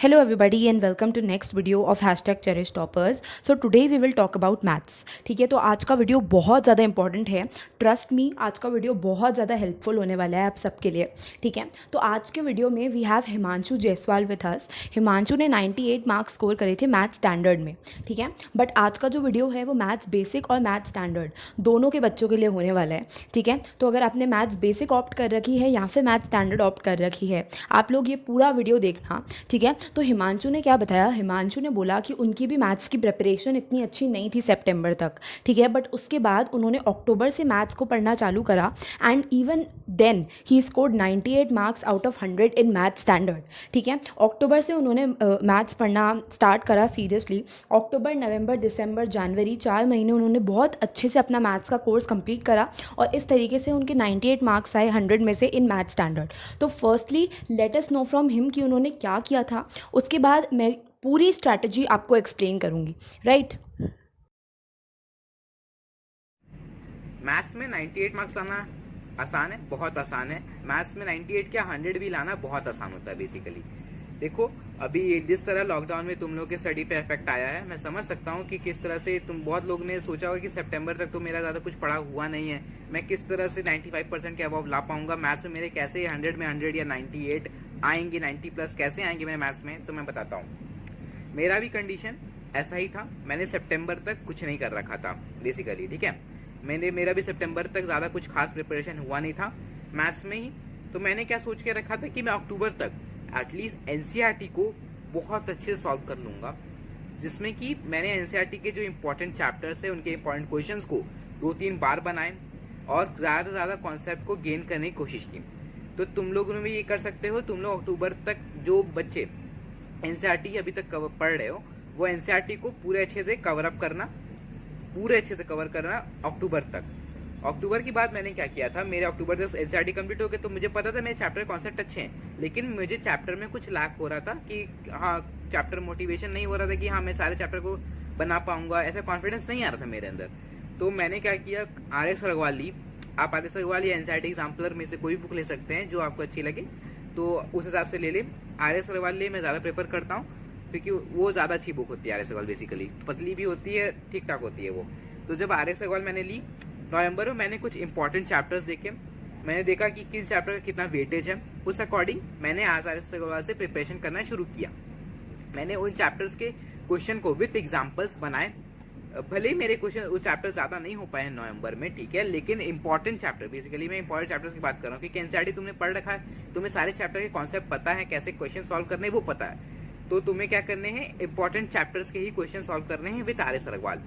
Hello everybody and welcome to next video of #CherishToppers. So today we will talk about maths. ठीक है, तो आज का video बहुत ज़्यादा इंपॉर्टेंट है. ट्रस्ट मी, आज का वीडियो बहुत ज़्यादा हेल्पफुल होने वाला है आप सबके लिए. ठीक है, तो आज के वीडियो में we have Himanshu Jaiswal with us. Himanshu ने 98 मार्क्स स्कोर करे थे मैथ्स स्टैंडर्ड में. ठीक है, बट आज का जो वीडियो है वो मैथ्स बेसिक और मैथ्स स्टैंडर्ड दोनों के बच्चों के लिए होने वाला है. ठीक है, तो अगर आपने मैथ्स बेसिक ऑप्ट कर रखी है या फिर मैथ्स स्टैंडर्ड ऑप्ट कर रखी है, आप लोग ये पूरा वीडियो देखना. ठीक है, तो हिमांशु ने क्या बताया, हिमांशु ने बोला कि उनकी भी मैथ्स की प्रिपरेशन इतनी अच्छी नहीं थी सितंबर तक. ठीक है, बट उसके बाद उन्होंने अक्टूबर से मैथ्स को पढ़ना चालू करा and even then he scored 98 marks out of 100 in maths standard. ठीक है, अक्टूबर से उन्होंने मैथ्स पढ़ना स्टार्ट करा सीरियसली. अक्टूबर, नवंबर, दिसंबर, जनवरी 4 महीने उन्होंने बहुत अच्छे से अपना मैथ्स का कोर्स कंप्लीट करा और इस तरीके से उनके 98 मार्क्स आए 100 में से इन मैथ्स स्टैंडर्ड. तो firstly let us know from him कि उन्होंने क्या किया था. उसके बाद मैं पूरी स्ट्रैटेजी आपको एक्सप्लेन करूंगी. राइट, मैथ्स में 98 मार्क्स लाना आसान है, बहुत आसान है. मैथ्स में 98 क्या 100 भी लाना बहुत आसान होता है बेसिकली. देखो, अभी जिस तरह लॉकडाउन में तुम लोग के स्टडी पे इफेक्ट आया है, मैं समझ सकता हूँ कि किस तरह से बहुत लोग ने सोचा होगा कि सितंबर तक तो मेरा ज़्यादा कुछ पढ़ा हुआ नहीं है, मैं किस तरह से 95% के अबव ला पाऊंगा मैथ्स में. मेरे कैसे 100 में 100 या 98 आएंगे, 90 प्लस कैसे आएंगे मेरे मैथ्स में, तो मैं बताता हूँ. मेरा भी कंडीशन ऐसा ही था. मैंने सितंबर तक कुछ नहीं कर रखा था बेसिकली. ठीक है, मेरा भी सितंबर तक ज़्यादा कुछ खास प्रिपरेशन हुआ नहीं था मैथ्स में ही. तो मैंने क्या सोच के रखा था कि मैं अक्टूबर तक एटलीस्ट एनसीईआरटी को बहुत अच्छे से सॉल्व कर लूंगा, जिसमें कि मैंने एनसीईआरटी के जो इंपॉर्टेंट चैप्टर्स है उनके इंपॉर्टेंट क्वेश्चंस को 2-3 बार बनाए और ज़्यादा से ज़्यादा कॉन्सेप्ट को गेन करने की कोशिश की. तो तुम लोग भी ये कर सकते हो. तुम लोग अक्टूबर तक जो बच्चे एनसीईआरटी अभी तक पढ़ रहे हो, वो एनसीईआरटी को पूरे अच्छे से कवर अप करना, पूरे अच्छे से कवर करना अक्टूबर तक. अक्टूबर के बाद मैंने क्या किया था, मेरे अक्टूबर तक एनसीईआरटी कंप्लीट हो गए, तो मुझे पता था मेरे चैप्टर कॉन्सेप्ट अच्छे हैं, लेकिन मुझे चैप्टर में कुछ लैक हो रहा था कि हाँ, चैप्टर मोटिवेशन नहीं हो रहा था कि हाँ मैं सारे चैप्टर को बना पाऊंगा, ऐसा कॉन्फिडेंस नहीं आ रहा था मेरे अंदर. तो मैंने क्या किया, RS अग्रवाल ली. आप RS अग्रवाल या एनसीईआरटी एग्जाम्पलर में से कोई भी बुक ले सकते हैं जो आपको अच्छी लगे, तो उस हिसाब से ले ले. RS अग्रवाल ले, मैं ज़्यादा प्रेफर करता हूँ क्योंकि वो ज़्यादा अच्छी बुक होती है. RS अग्रवाल बेसिकली पतली भी होती है, ठीक ठाक होती है वो. तो जब RS अग्रवाल मैंने ली नवंबर में, मैंने कुछ इंपॉर्टेंट चैप्टर्स देखे. मैंने देखा कि किन चैप्टर का कितना वेटेज है, उस अकॉर्डिंग मैंने आज RS अग्रवाल से प्रिपरेशन करना शुरू किया. मैंने उन चैप्टर्स के क्वेश्चन को विथ एग्जाम्पल्स बनाए. भले ही मेरे क्वेश्चन उस चैप्टर ज्यादा नहीं हो पाए नवंबर में, ठीक है, लेकिन इंपॉर्टेंट चैप्टर, बेसिकली मैं इंपॉर्टेंट चैप्टर्स की बात कर रहा हूँ. क्योंकि एनसीईआरटी तुमने पढ़ रखा है, तुम्हें सारे चैप्टर के कॉन्सेप्ट पता है, कैसे क्वेश्चन सॉल्व करने वो पता है. तो तुम्हें क्या करने हैं, इंपॉर्टेंट चैप्टर्स के ही क्वेश्चन सॉल्व करने हैं विद RS अग्रवाल.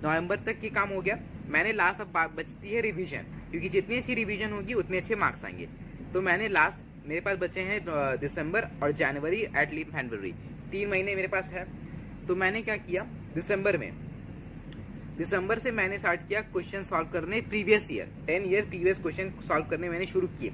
नवंबर तक की काम हो गया. मैंने लास्ट अब बचती है रिवीजन, क्योंकि जितनी अच्छी रिवीजन होगी उतने अच्छे मार्क्स आएंगे. तो मैंने लास्ट, मेरे पास बचे हैं दिसंबर और जनवरी, एटलीस्ट फरवरी, 3 महीने मेरे पास है. तो मैंने क्या किया, दिसंबर से मैंने स्टार्ट किया क्वेश्चन सॉल्व करने previous year, 10 year previous question solve करने मैंने शुरू किए.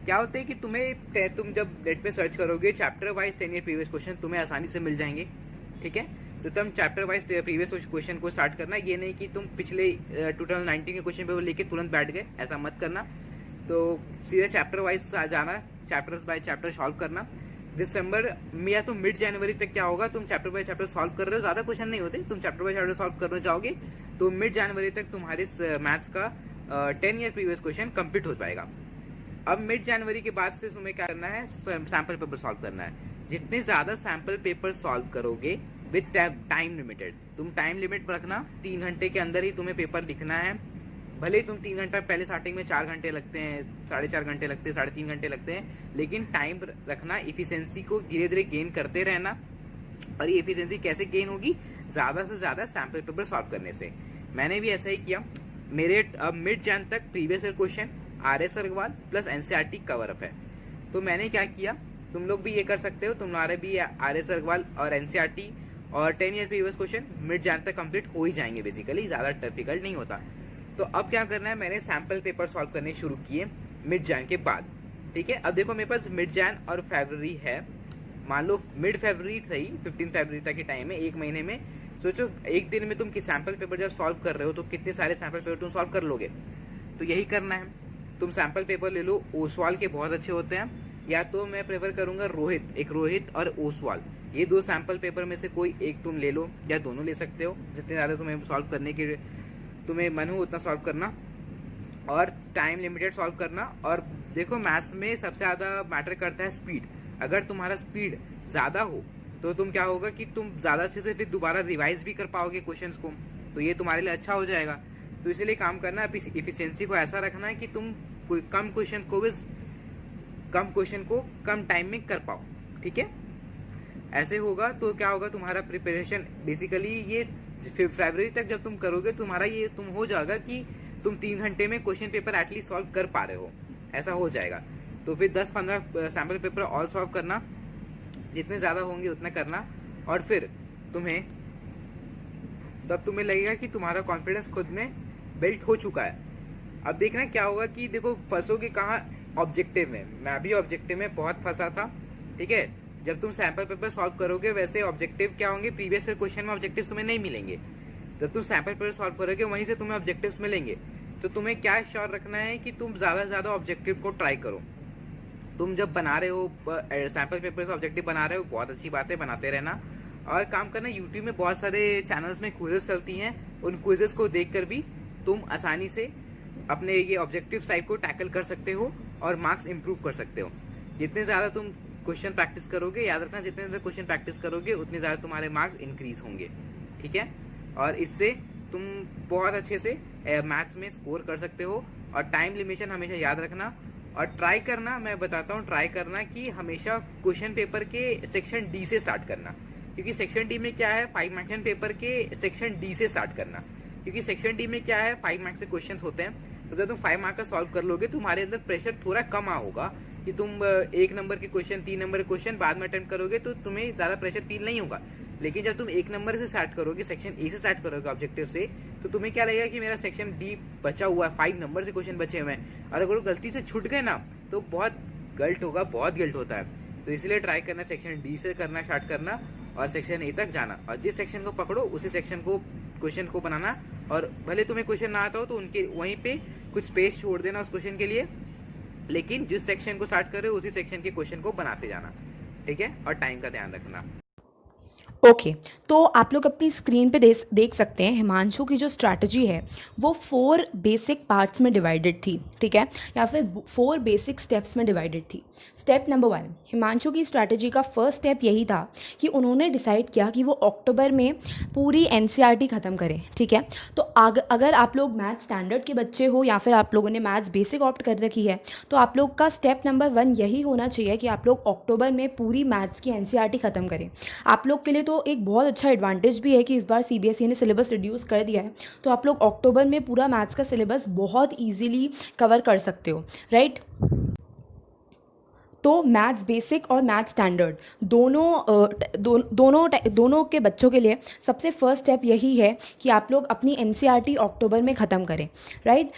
क्या होता है कि तुम जब नेट पे सर्च करोगे chapter wise 10 year previous question तुम्हें आसानी से मिल जाएंगे. ठीक है, तो तुम चैप्टर वाइज प्रीवियस क्वेश्चन को स्टार्ट करना. ये नहीं कि तुम पिछले 2019 के क्वेश्चन पेपर लेके तुरंत बैठ गए, ऐसा मत करना. तो सीधे चैप्टर वाइज जाना, चैप्टर्स बाय चैप्टर सॉल्व करना. दिसंबर में या तो मिड जनवरी तक क्या होगा, तुम चैप्टर बाय चैप्टर सॉल्व कर रहे हो, ज्यादा क्वेश्चन नहीं होते, तुम चैप्टर बाय चैप्टर सॉल्व करना चाहोगे तो मिड जनवरी तक तुम्हारे मैथ्स का 10 ईयर प्रीवियस क्वेश्चन कंप्लीट हो पाएगा. अब मिड जनवरी के बाद से तुम्हें क्या करना है, सैंपल पेपर सॉल्व करना है. जितने ज्यादा सैंपल पेपर सॉल्व करोगे विद टाइम लिमिटेड, तुम टाइम लिमिट रखना, 3 घंटे के अंदर ही तुम्हें पेपर लिखना है. भले तुम 3 घंटा, पहले स्टार्टिंग में 4 घंटे लगते हैं, 4.5 घंटे लगते हैं, 3.5 घंटे लगते हैं, लेकिन टाइम रखना. इफिशियंसी को धीरे धीरे गेन करते रहना. और ये इफिशियंसी कैसे गेन होगी, ज्यादा से ज्यादा सैंपल पेपर सॉल्व करने से. मैंने भी ऐसा ही किया. मेरे अब मिड जन तक previous year question RS Agarwal plus NCERT cover up है. तो मैंने क्या किया, तुम लोग भी ये कर सकते हो, तुम्हारे भी RS अग्रवाल और एनसीईआरटी और 10 year previous question mid Jain तक कंप्लीट हो ही जाएंगे, बेसिकली ज्यादा डिफिकल्ट नहीं होता. तो अब क्या करना है, मैंने सैंपल पेपर सॉल्व करने शुरू किए मिड जैन के बाद. ठीक है, अब देखो मेरे पास मिड जैन और फरवरी है. मान लो मिड फरवरी सही, 15 फरवरी तक के टाइम है, 1 महीने में. सोचो एक दिन में तुम सैंपल पेपर जब सॉल्व कर रहे हो तो कितने सारे सैंपल पेपर तुम सॉल्व कर लोगे. तो यही करना है, तुम सैंपल पेपर ले लो. ओसवाल के बहुत अच्छे होते हैं, या तो मैं प्रेफर करूंगा रोहित और ओसवाल। ये दो सैंपल पेपर में से कोई एक तुम ले लो या दोनों ले सकते हो, जितने ज़्यादा तुम्हें सॉल्व करने के तुम्हें मन हो उतना सॉल्व करना और टाइम लिमिटेड सॉल्व करना। और देखो मैथ्स में सबसे ज़्यादा मैटर करता है स्पीड। अगर तुम्हारा स्पीड ज़्यादा हो तो तुम क्या होगा कि तुम ज़्यादा अच्छे से फिर दोबारा रिवाइज भी कर पाओगे क्वेश्चंस को, तो ये तुम्हारे लिए अच्छा हो जाएगा। तो इसलिए काम करना है, इफिशिएंसी को ऐसा रखना है कि तुम कोई कम क्वेश्चन को कम टाइम में कर पाओ। ठीक है, ऐसे होगा तो क्या होगा, तुम्हारा प्रिपरेशन बेसिकली ये फरवरी तक जब तुम करोगे तुम्हारा ये तुम हो जाएगा कि तुम 3 घंटे में क्वेश्चन पेपर एटलीस्ट सॉल्व कर पा रहे हो, ऐसा हो जाएगा। तो फिर 10-15 सैम्पल पेपर ऑल सॉल्व करना, जितने ज़्यादा होंगे उतना करना, और फिर तब तुम्हें लगेगा कि तुम्हारा कॉन्फिडेंस खुद में बिल्ट हो चुका है। अब देखना क्या होगा कि देखो फंसोगे कहाँ, ऑब्जेक्टिव में। मैं भी ऑब्जेक्टिव में बहुत फंसा था। ठीक है, जब तुम सैंपल पेपर सॉल्व करोगे वैसे ऑब्जेक्टिव क्या होंगे, प्रीवियस ईयर क्वेश्चन में ऑब्जेक्टिव तुम्हें नहीं मिलेंगे। जब तुम सैंपल पेपर सॉल्व करोगे वहीं से तुम्हें ऑब्जेक्टिव्स मिलेंगे। तो तुम्हें क्या श्योर रखना है कि तुम ज़्यादा से ज़्यादा ऑब्जेक्टिव को ट्राई करो। तुम जब बना रहे हो सैंपल पेपर से ऑब्जेक्टिव बना रहे हो, बहुत अच्छी बात है, बनाते रहना। और काम करना, यूट्यूब में बहुत सारे चैनल्स में क्विजेस चलती हैं, उन क्विजेस को देखकर भी तुम आसानी से अपने ये ऑब्जेक्टिव टाइप को टैकल कर सकते हो और मार्क्स इंप्रूव कर सकते हो। जितने ज़्यादा तुम क्वेश्चन प्रैक्टिस करोगे, याद रखना जितने ज़्यादा क्वेश्चन प्रैक्टिस करोगे उतने ज़्यादा तुम्हारे मार्क्स इंक्रीज होंगे। ठीक है, और इससे तुम बहुत अच्छे से मैथ्स में स्कोर कर सकते हो। और टाइम लिमिटेशन हमेशा याद रखना, और ट्राई करना, मैं बताता हूँ, ट्राई करना कि हमेशा क्वेश्चन पेपर के सेक्शन डी से स्टार्ट करना। क्योंकि सेक्शन डी में क्या है, 5 मार्क्स क्वेश्चन पेपर के सेक्शन डी से स्टार्ट करना। क्योंकि सेक्शन डी में क्या है, 5 मार्क्स के क्वेश्चन होते हैं। तो जब तुम 5 मार्क्स का सॉल्व कर लोगे तुम्हारे अंदर प्रेशर थोड़ा कम होगा कि तुम 1 नंबर के क्वेश्चन, 3 नंबर के क्वेश्चन बाद में अटेम्प्ट करोगे तो तुम्हें ज्यादा प्रेशर फील नहीं होगा। लेकिन जब तुम 1 नंबर से स्टार्ट करोगे, सेक्शन ए से स्टार्ट करोगे ऑब्जेक्टिव से, तो तुम्हें क्या लगेगा कि मेरा सेक्शन डी बचा हुआ है, 5 नंबर से क्वेश्चन बचे हुए हैं, और अगर गलती से छूट गए ना तो बहुत गिल्ट होगा, बहुत गिल्ट होता है। तो इसलिए ट्राई करना सेक्शन डी से करना स्टार्ट करना और सेक्शन ए तक जाना, और जिस सेक्शन को पकड़ो उसी सेक्शन को क्वेश्चन को बनाना। और भले तुम्हें क्वेश्चन ना आता हो तो उनके वहीं पे कुछ स्पेस छोड़ देना उस क्वेश्चन के लिए, लेकिन जिस सेक्शन को स्टार्ट कर रहे हो उसी सेक्शन के क्वेश्चन को बनाते जाना। ठीक है, और टाइम का ध्यान रखना। ओके तो आप लोग अपनी स्क्रीन पे देख सकते हैं हिमांशु की जो स्ट्रैटेजी है वो 4 बेसिक पार्ट्स में डिवाइडेड थी, ठीक है, या फिर 4 बेसिक स्टेप्स में डिवाइडेड थी। स्टेप नंबर 1, हिमांशु की स्ट्रैटेजी का फर्स्ट स्टेप यही था कि उन्होंने डिसाइड किया कि वो अक्टूबर में पूरी एनसीईआरटी ख़त्म करें, ठीक है। तो अगर आप लोग मैथ्स स्टैंडर्ड के बच्चे हो या फिर आप लोगों ने मैथ्स बेसिक ऑप्ट कर रखी है तो आप लोग का स्टेप नंबर 1 यही होना चाहिए कि आप लोग अक्टूबर में पूरी मैथ्स की एनसीईआरटी ख़त्म करें। आप लोग के लिए तो एक बहुत अच्छा एडवांटेज भी है कि इस बार सीबीएसई ने सिलेबस रिड्यूस कर दिया है, तो आप लोग अक्टूबर में पूरा मैथ्स का सिलेबस बहुत ईजीली कवर कर सकते हो, राइट। तो मैथ्स बेसिक और मैथ्स स्टैंडर्ड दोनों के बच्चों के लिए सबसे फर्स्ट स्टेप यही है कि आप लोग अपनी एनसीईआरटी अक्टूबर में ख़त्म करें, right.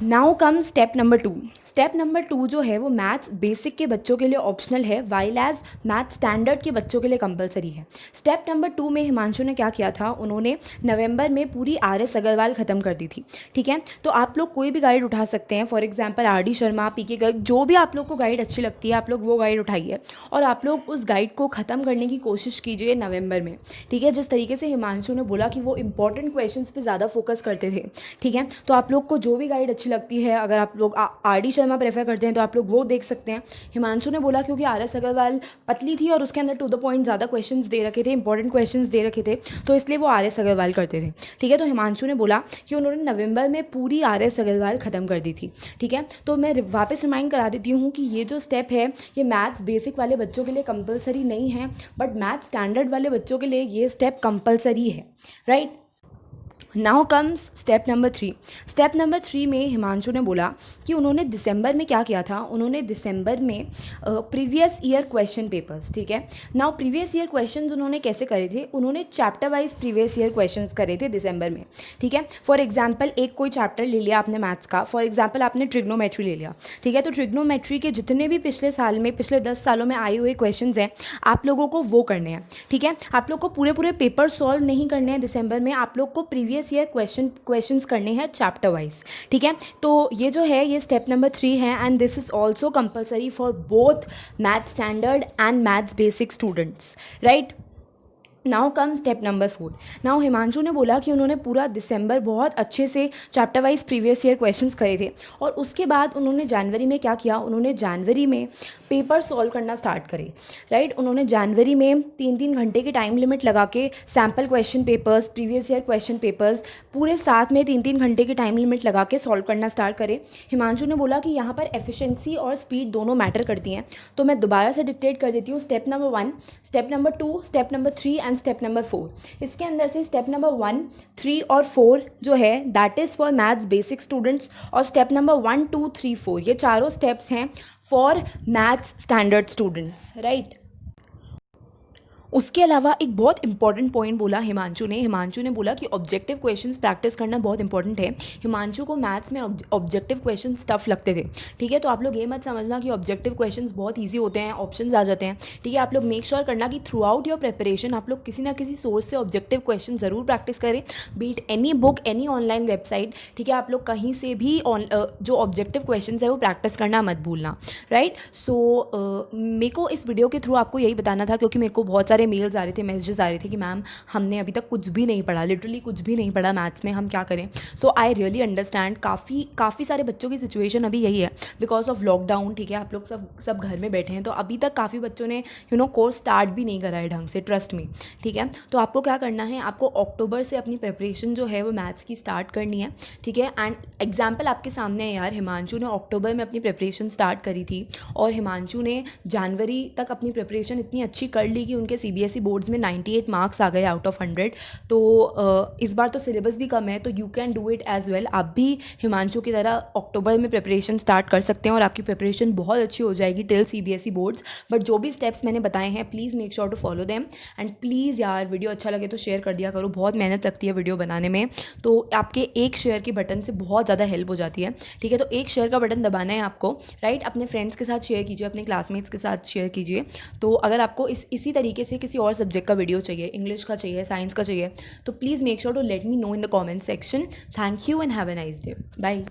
Now come step number 2। Step number 2 जो है वो मैथ्स बेसिक के बच्चों के लिए ऑप्शनल है, वाइल एज मैथ्स स्टैंडर्ड के बच्चों के लिए कंपलसरी है। स्टेप नंबर 2 में हिमांशु ने क्या किया था, उन्होंने नवंबर में पूरी RS अग्रवाल ख़त्म कर दी थी, ठीक है। तो आप लोग कोई भी गाइड उठा सकते हैं, for example RD Sharma, PK Garg, जो भी आप लोग को गाइड अच्छी लगती है आप लोग वो गाइड उठाइए और आप लोग उस गाइड को ख़त्म करने की कोशिश कीजिए नवंबर में, ठीक है। जिस तरीके से हिमांशु ने बोला कि वो इंपॉर्टेंट क्वेश्चंस पे ज़्यादा फोकस करते थे, ठीक है। तो आप लोग को जो भी गाइड अच्छी लगती है, अगर आप लोग RD शर्मा प्रेफर करते हैं तो आप लोग वो देख सकते हैं। हिमांशु ने बोला क्योंकि RS अग्रवाल पतली थी और उसके अंदर टू द पॉइंट ज़्यादा क्वेश्चंस दे रखे थे, इंपॉर्टेंट क्वेश्चंस दे रखे थे, तो इसलिए वो RS अग्रवाल करते थे, ठीक है। तो हिमांशु ने बोला कि उन्होंने नवंबर में पूरी RS अग्रवाल ख़त्म कर दी थी, ठीक है। तो मैं वापस रिमाइंड करा देती हूँ कि ये जो स्टेप है ये मैथ्स बेसिक वाले बच्चों के लिए कंपलसरी नहीं है, बट मैथ्स स्टैंडर्ड वाले बच्चों के लिए ये स्टेप कंपलसरी है, right. Now comes step number 3। Step number 3 में हिमांशु ने बोला कि उन्होंने दिसंबर में क्या किया था, उन्होंने दिसंबर में प्रीवियस ईयर क्वेश्चन पेपर्स, ठीक है। नाउ प्रीवियस ईयर क्वेश्चंस उन्होंने कैसे करे थे, उन्होंने chapter wise previous year questions करे थे दिसंबर में, ठीक है। फॉर एग्जांपल एक कोई चैप्टर ले लिया आपने मैथ्स का, फॉर एग्जांपल आपने ट्रिग्नोमेट्री ले लिया, ठीक है। तो ट्रिग्नोमेट्री के जितने भी पिछले 10 सालों में आए हुए क्वेश्चन हैं आप लोगों को वो करने हैं, ठीक है। आप लोग को पूरे पेपर सॉल्व नहीं करने हैं दिसंबर में, आप लोग को प्रीवियस प्रीवियस ईयर क्वेश्चंस करने हैं चैप्टर वाइज, ठीक है। तो ये जो है ये स्टेप नंबर 3 है and this is also compulsory for both maths standard and maths basic students, right. Now come step number 4। Now Himanshu ने बोला कि उन्होंने पूरा दिसंबर बहुत अच्छे से chapter wise previous year questions करे थे और उसके बाद उन्होंने जनवरी में क्या किया, उन्होंने जनवरी में पेपर सॉल्व करना स्टार्ट करे, राइट। उन्होंने जनवरी में 3-3 घंटे की टाइम लिमिट लगा के sample question papers, previous year question papers पूरे साथ में 3-3 घंटे की टाइम लिमिट लगा के सॉल्व करना स्टार्ट करे। हिमांशु ने बोला कि यहाँ पर एफिशिएंसी और स्पीड दोनों मैटर करती हैं, तो मैं दोबारा से डिक्टेट कर देती हूँ step number 1, step number 2, step number 3 and step number 4। इसके अंदर से स्टेप नंबर 1, 3 और 4 जो है that is for maths basic students और स्टेप नंबर 1, 2, 3, 4 ये चारों स्टेप्स हैं for maths standard students, right. उसके अलावा एक बहुत इंपॉर्टेंट पॉइंट बोला हिमांशु ने बोला कि ऑब्जेक्टिव क्वेश्चंस प्रैक्टिस करना बहुत इंपॉर्टेंट है। हिमांशु को मैथ्स में ऑब्जेक्टिव क्वेश्चंस टफ लगते थे, ठीक है। तो आप लोग ये मत समझना कि ऑब्जेक्टिव क्वेश्चंस बहुत इजी होते हैं, ऑप्शंस आ जाते हैं, ठीक है। आप लोग मेक श्योर करना कि थ्रू आउट योर प्रिपरेशन आप लोग किसी ना किसी सोर्स से ऑब्जेक्टिव क्वेश्चन ज़रूर प्रैक्टिस करें, be it any book, any online website, ठीक है। आप लोग कहीं से भी जो ऑब्जेक्टिव क्वेश्चन है वो प्रैक्टिस करना मत भूलना, राइट। सो मेरे को इस वीडियो के थ्रू आपको यही बताना था क्योंकि मेरे को बहुत सारे मेल्स आ रहे थे, मैसेजेस आ रहे थे कि मैम हमने अभी तक कुछ भी नहीं पढ़ा, लिटरली कुछ भी नहीं पढ़ा मैथ्स में, हम क्या करें। सो आई रियली अंडरस्टैंड, काफ़ी सारे बच्चों की सिचुएशन अभी यही है बिकॉज ऑफ लॉकडाउन, ठीक है। आप लोग सब घर में बैठे हैं, तो अभी तक काफ़ी बच्चों ने कोर्स स्टार्ट भी नहीं करा है ढंग से, ट्रस्ट मी, ठीक है। तो आपको क्या करना है, आपको अक्टूबर से अपनी प्रिपरेशन जो है वो मैथ्स की स्टार्ट करनी है, ठीक है। एंड एग्जाम्पल आपके सामने है यार, हिमांशु ने अक्टूबर में अपनी प्रिपरेशन स्टार्ट करी थी और हिमांशु ने जनवरी तक अपनी प्रिपरेशन इतनी अच्छी कर ली कि उनके CBSE बोर्ड्स में 98 मार्क्स आ गए आउट ऑफ 100। तो इस बार तो सिलेबस भी कम है, तो you can do it as well. आप भी हिमांशु की तरह अक्टूबर में प्रिपरेशन स्टार्ट कर सकते हैं और आपकी प्रिपरेशन बहुत अच्छी हो जाएगी टिल CBSE बोर्ड्स। बट जो भी स्टेप्स मैंने बताए हैं please make sure to follow them and please यार वीडियो अच्छा लगे तो शेयर कर दिया करो, बहुत मेहनत लगती है वीडियो बनाने में, तो आपके एक शेयर के बटन से बहुत ज़्यादा हेल्प हो जाती है, ठीक है। तो एक शेयर का बटन दबाना है आपको, राइट। अपने फ्रेंड्स के साथ शेयर कीजिए, अपने क्लासमेट्स के साथ शेयर कीजिए। तो अगर आपको इसी तरीके से किसी और सब्जेक्ट का वीडियो चाहिए, इंग्लिश का चाहिए, साइंस का चाहिए, तो please make sure to let me know in the comment section. Thank you and have a nice day, bye.